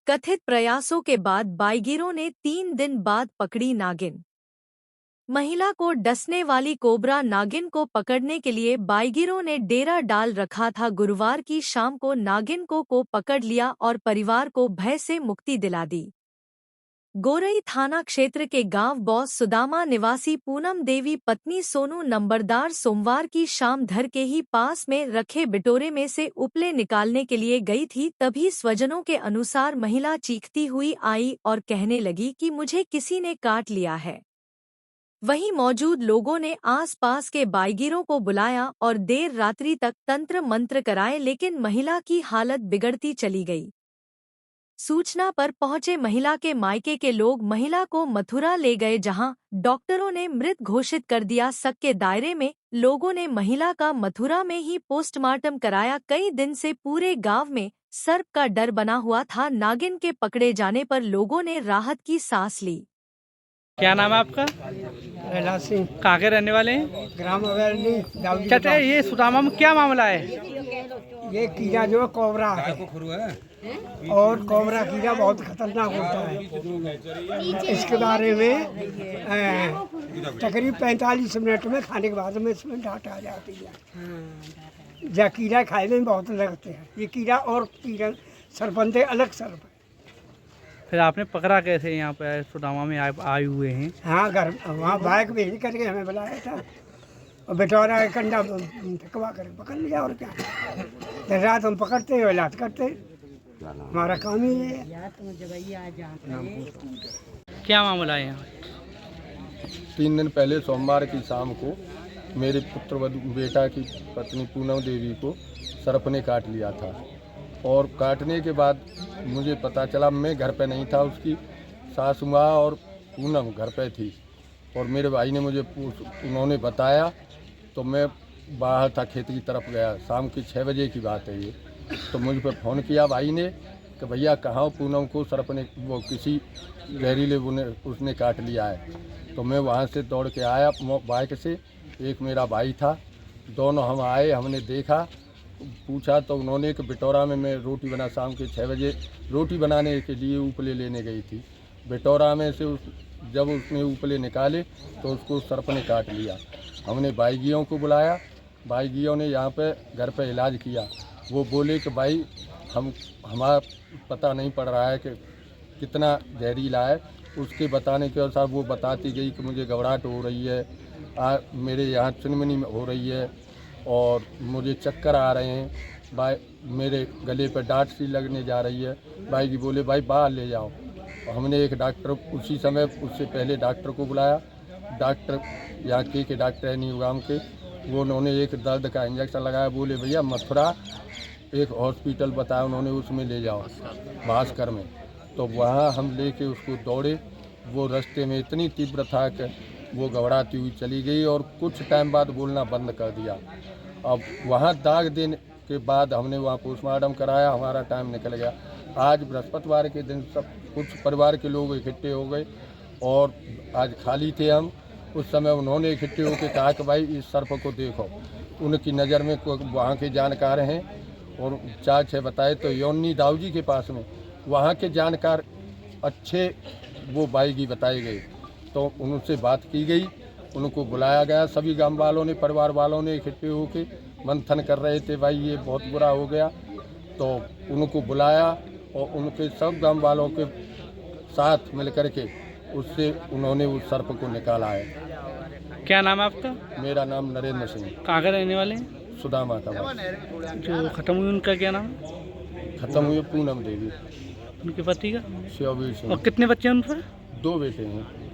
कथित प्रयासों के बाद बाईगिरों ने 3 दिन बाद पकड़ी नागिन। महिला को डसने वाली कोबरा नागिन को पकड़ने के लिए बाईगिरों ने डेरा डाल रखा था। गुरुवार की शाम को नागिन को पकड़ लिया और परिवार को भय से मुक्ति दिला दी। गोरई थाना क्षेत्र के गांव बॉस सुदामा निवासी पूनम देवी पत्नी सोनू नंबरदार सोमवार की शाम घर के ही पास में रखे बिटोरे में से उपले निकालने के लिए गई थी। तभी स्वजनों के अनुसार महिला चीखती हुई आई और कहने लगी कि मुझे किसी ने काट लिया है। वहीं मौजूद लोगों ने आसपास के बाईगिरों को बुलाया और देर रात्रि तक तंत्र मंत्र कराए, लेकिन महिला की हालत बिगड़ती चली गई। सूचना पर पहुंचे महिला के मायके के लोग महिला को मथुरा ले गए, जहां डॉक्टरों ने मृत घोषित कर दिया। शक के दायरे में लोगों ने महिला का मथुरा में ही पोस्टमार्टम कराया। कई दिन से पूरे गांव में सर्प का डर बना हुआ था। नागिन के पकड़े जाने पर लोगों ने राहत की सांस ली। क्या नाम है आपका? प्रहलाद सिंह, कहाँ के रहने वाले हैं? ग्राम अवेरनी दाऊदी। चाचा, ये सुदामा में क्या मामला है? ये कीड़ा जो है कोबरा है और कोबरा कीड़ा बहुत खतरनाक होता है। इसके बारे में तकरीब 45 मिनट में खाने के बाद में इसमें डांट आ जाती है। या कीड़ा खाने में बहुत लगते हैं। ये कीड़ा और कीड़ा सरपंते अलग सर्प है। फिर आपने पकड़ा कैसे? यहाँ पे सुदामा में आए हुए हैं। हाँ, घर वहाँ बाइक भेज करके हमें बुलाया था और बेटौरा का कंडा ठकवा कर पकड़ लिया। और क्या, दिन रात हम पकड़ते हैं, इलाज करते, हमारा काम ही है। क्या मामला है यहाँ? 3 दिन पहले सोमवार की शाम को मेरे पुत्रवधू बेटा की पत्नी पूनम देवी को सर्प ने काट लिया था और काटने के बाद मुझे पता चला, मैं घर पे नहीं था, उसकी सासू माँ और पूनम घर पे थी और मेरे भाई ने मुझे उन्होंने बताया तो मैं बाहर था, खेत की तरफ गया। शाम की 6 बजे की बात है ये। तो मुझ पर फ़ोन किया भाई ने कि भैया कहाँ? पूनम को सर्प ने वो किसी जहरीले उसने काट लिया है। तो मैं वहाँ से दौड़ के आया बाइक से, एक मेरा भाई था, दोनों हम आए। हमने देखा, पूछा तो उन्होंने कि बिटौरा में मैं रोटी बना, शाम के 6 बजे रोटी बनाने के लिए उपले लेने गई थी। बिटौरा में से जब उसने उपले निकाले तो उसको सर्प ने काट लिया। हमने बाईगियों को बुलाया, बाईगियों ने यहाँ पे घर पे इलाज किया। वो बोले कि भाई हमारा पता नहीं पड़ रहा है कि कितना जहरीला है। उसके बताने के अनुसार वो बताती गई कि मुझे घबराहट हो रही है, मेरे यहाँ चुनमुनी हो रही है और मुझे चक्कर आ रहे हैं, मेरे गले पर डांट सी लगने जा रही है। भाई जी बोले भाई बाहर ले जाओ। हमने एक डॉक्टर, उसी समय उससे पहले डॉक्टर को बुलाया। डॉक्टर यहाँ के डॉक्टर है न्यूगाम के, वो उन्होंने एक दर्द का इंजेक्शन लगाया। बोले भैया मथुरा एक हॉस्पिटल बताया उन्होंने, उसमें ले जाओ भास्कर में। तो वहाँ हम लेके उसको दौड़े। वो रास्ते में इतनी तीव्र था कि वो घबराती हुई चली गई और कुछ टाइम बाद बोलना बंद कर दिया। अब वहाँ दाग देने के बाद हमने वहाँ पोस्टमार्टम कराया, हमारा टाइम निकल गया। आज बृहस्पतिवार के दिन सब कुछ परिवार के लोग इकट्ठे हो गए और आज खाली थे हम। उस समय उन्होंने इकट्ठे होकर कहा कि भाई इस सर्प को देखो। उनकी नज़र में वहाँ के जानकार हैं और 4-6 बताए तो योनी दाऊजी के पास में वहाँ के जानकार अच्छे वो बाईगी बताए गए। तो उनसे बात की गई, उनको बुलाया गया। सभी गांव वालों ने, परिवार वालों ने इकट्ठे होकर मंथन कर रहे थे, भाई ये बहुत बुरा हो गया। तो उनको बुलाया और उनके सब गांव वालों के साथ मिलकर के उससे उन्होंने उस सर्प को निकाला है। क्या नाम है आपका? मेरा नाम नरेंद्र सिंह। कहाँ के रहने वाले हैं? सुदामा का। जो खत्म हुई उनका क्या नाम? खत्म हुई पूनम देवी। उनके पति का? शिववीर सिंह। और कितने बच्चे हैं उन पर? 2 बेटे हैं।